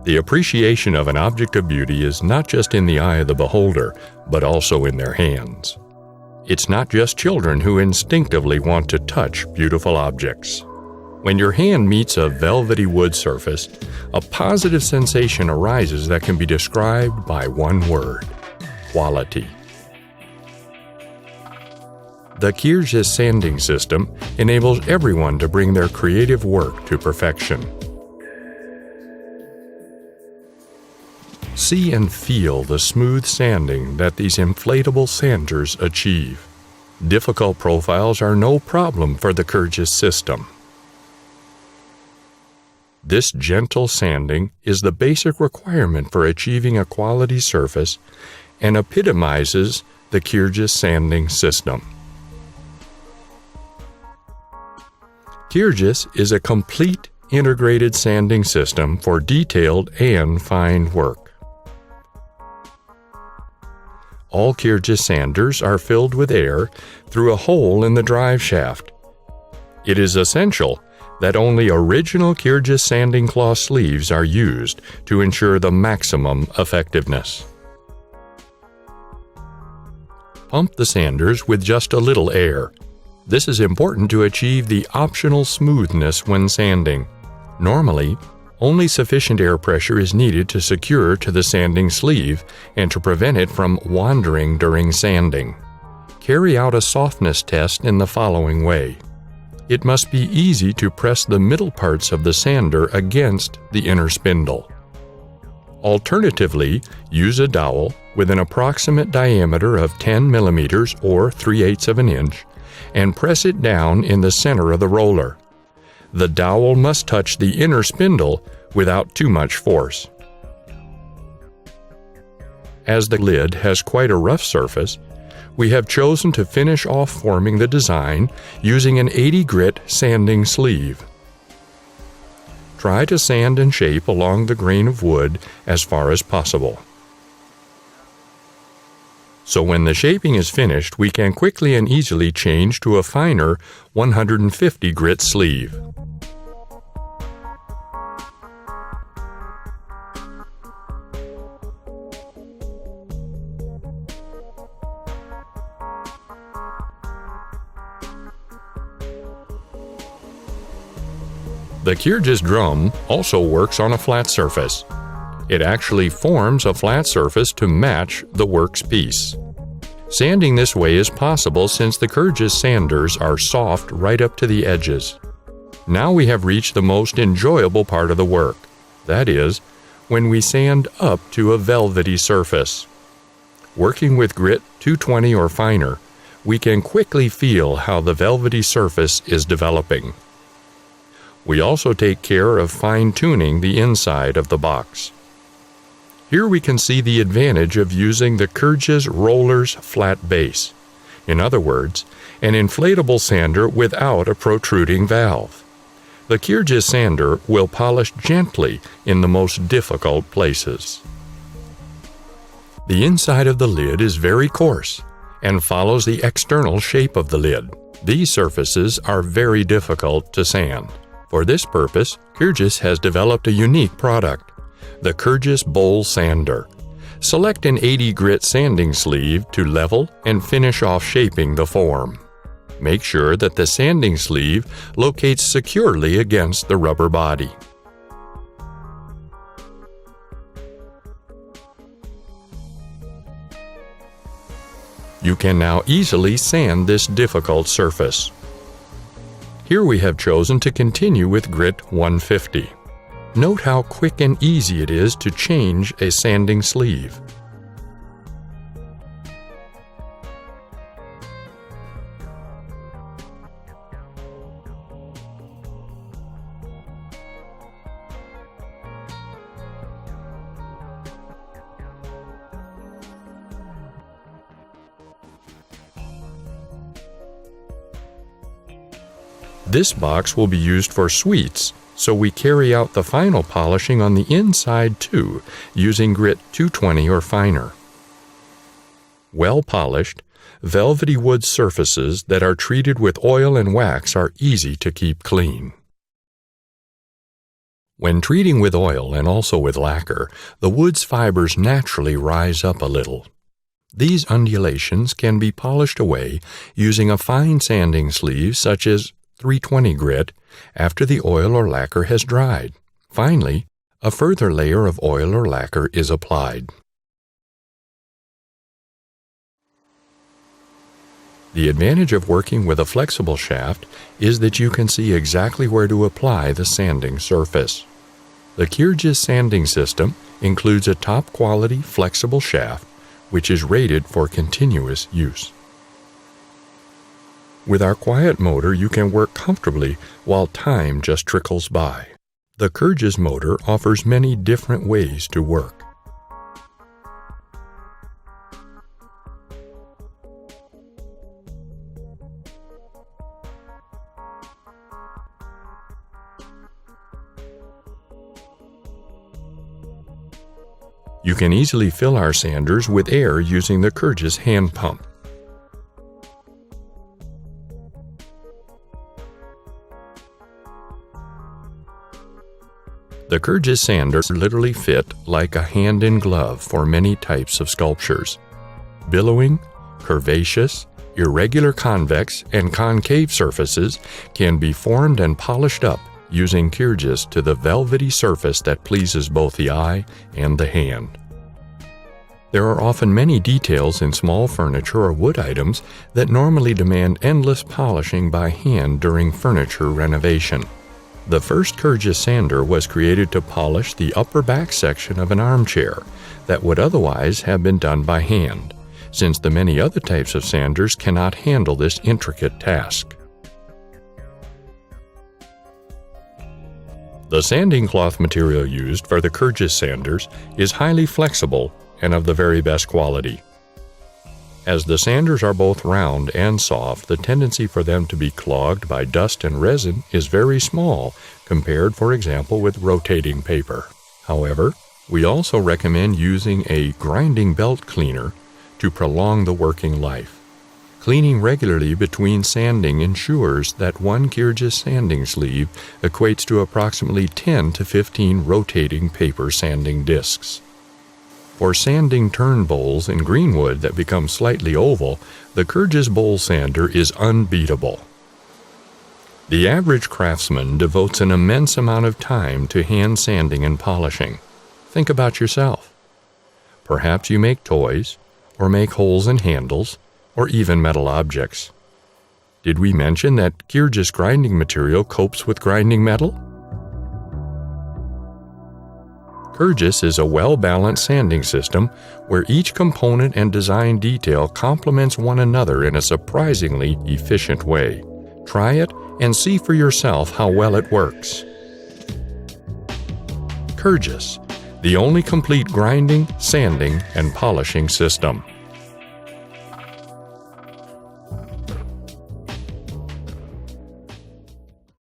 The appreciation of an object of beauty is not just in the eye of the beholder, but also in their hands. It's not just children who instinctively want to touch beautiful objects. When your hand meets a velvety wood surface, a positive sensation arises that can be described by one word: quality. The KIRJES sanding system enables everyone to bring their creative work to perfection. See and feel the smooth sanding that these inflatable sanders achieve. Difficult profiles are no problem for the KIRJES system. This gentle sanding is the basic requirement for achieving a quality surface and epitomizes the KIRJES sanding system. KIRJES is a complete integrated sanding system for detailed and fine work. All KIRJES sanders are filled with air through a hole in the drive shaft. It is essential that only original KIRJES sanding cloth sleeves are used to ensure the maximum effectiveness. Pump the sanders with just a little air. This is important to achieve the optional smoothness when sanding. Normally, only sufficient air pressure is needed to secure to the sanding sleeve and to prevent it from wandering during sanding. Carry out a softness test in the following way. It must be easy to press the middle parts of the sander against the inner spindle. Alternatively, use a dowel with an approximate diameter of 10 millimeters or 3/8 of an inch and press it down in the center of the roller. The dowel must touch the inner spindle without too much force. As the lid has quite a rough surface, we have chosen to finish off forming the design using an 80 grit sanding sleeve. Try to sand and shape along the grain of wood as far as possible. So when the shaping is finished, we can quickly and easily change to a finer 150 grit sleeve. The KIRJES drum also works on a flat surface. It actually forms a flat surface to match the work's piece. Sanding this way is possible since the KIRJES sanders are soft right up to the edges. Now we have reached the most enjoyable part of the work. That is, when we sand up to a velvety surface. Working with grit 220 or finer, we can quickly feel how the velvety surface is developing. We also take care of fine-tuning the inside of the box. Here we can see the advantage of using the KIRJES roller's flat base. In other words, an inflatable sander without a protruding valve. The KIRJES sander will polish gently in the most difficult places. The inside of the lid is very coarse and follows the external shape of the lid. These surfaces are very difficult to sand. For this purpose, KIRJES has developed a unique product, the KIRJES Bowl Sander. Select an 80 grit sanding sleeve to level and finish off shaping the form. Make sure that the sanding sleeve locates securely against the rubber body. You can now easily sand this difficult surface. Here we have chosen to continue with grit 150. Note how quick and easy it is to change a sanding sleeve. This box will be used for sweets, so we carry out the final polishing on the inside too, using grit 220 or finer. Well polished, velvety wood surfaces that are treated with oil and wax are easy to keep clean. When treating with oil and also with lacquer, the wood's fibers naturally rise up a little. These undulations can be polished away using a fine sanding sleeve such as 320 grit after the oil or lacquer has dried. Finally, a further layer of oil or lacquer is applied. The advantage of working with a flexible shaft is that you can see exactly where to apply the sanding surface. The KIRJES sanding system includes a top-quality flexible shaft which is rated for continuous use. With our quiet motor, you can work comfortably while time just trickles by. The KIRJES motor offers many different ways to work. You can easily fill our sanders with air using the KIRJES hand pump. The KIRJES sanders literally fit like a hand-in-glove for many types of sculptures. Billowing, curvaceous, irregular convex, and concave surfaces can be formed and polished up using KIRJES to the velvety surface that pleases both the eye and the hand. There are often many details in small furniture or wood items that normally demand endless polishing by hand during furniture renovation. The first KIRJES sander was created to polish the upper back section of an armchair that would otherwise have been done by hand, since the many other types of sanders cannot handle this intricate task. The sanding cloth material used for the KIRJES sanders is highly flexible and of the very best quality. As the sanders are both round and soft, the tendency for them to be clogged by dust and resin is very small compared, for example, with rotating paper. However, we also recommend using a grinding belt cleaner to prolong the working life. Cleaning regularly between sanding ensures that one KIRJES sanding sleeve equates to approximately 10 to 15 rotating paper sanding discs. For sanding turn bowls in green wood that become slightly oval, the KIRJES bowl sander is unbeatable. The average craftsman devotes an immense amount of time to hand sanding and polishing. Think about yourself. Perhaps you make toys, or make holes in handles, or even metal objects. Did we mention that KIRJES grinding material copes with grinding metal? KIRJES is a well-balanced sanding system where each component and design detail complements one another in a surprisingly efficient way. Try it and see for yourself how well it works. KIRJES, the only complete grinding, sanding, and polishing system.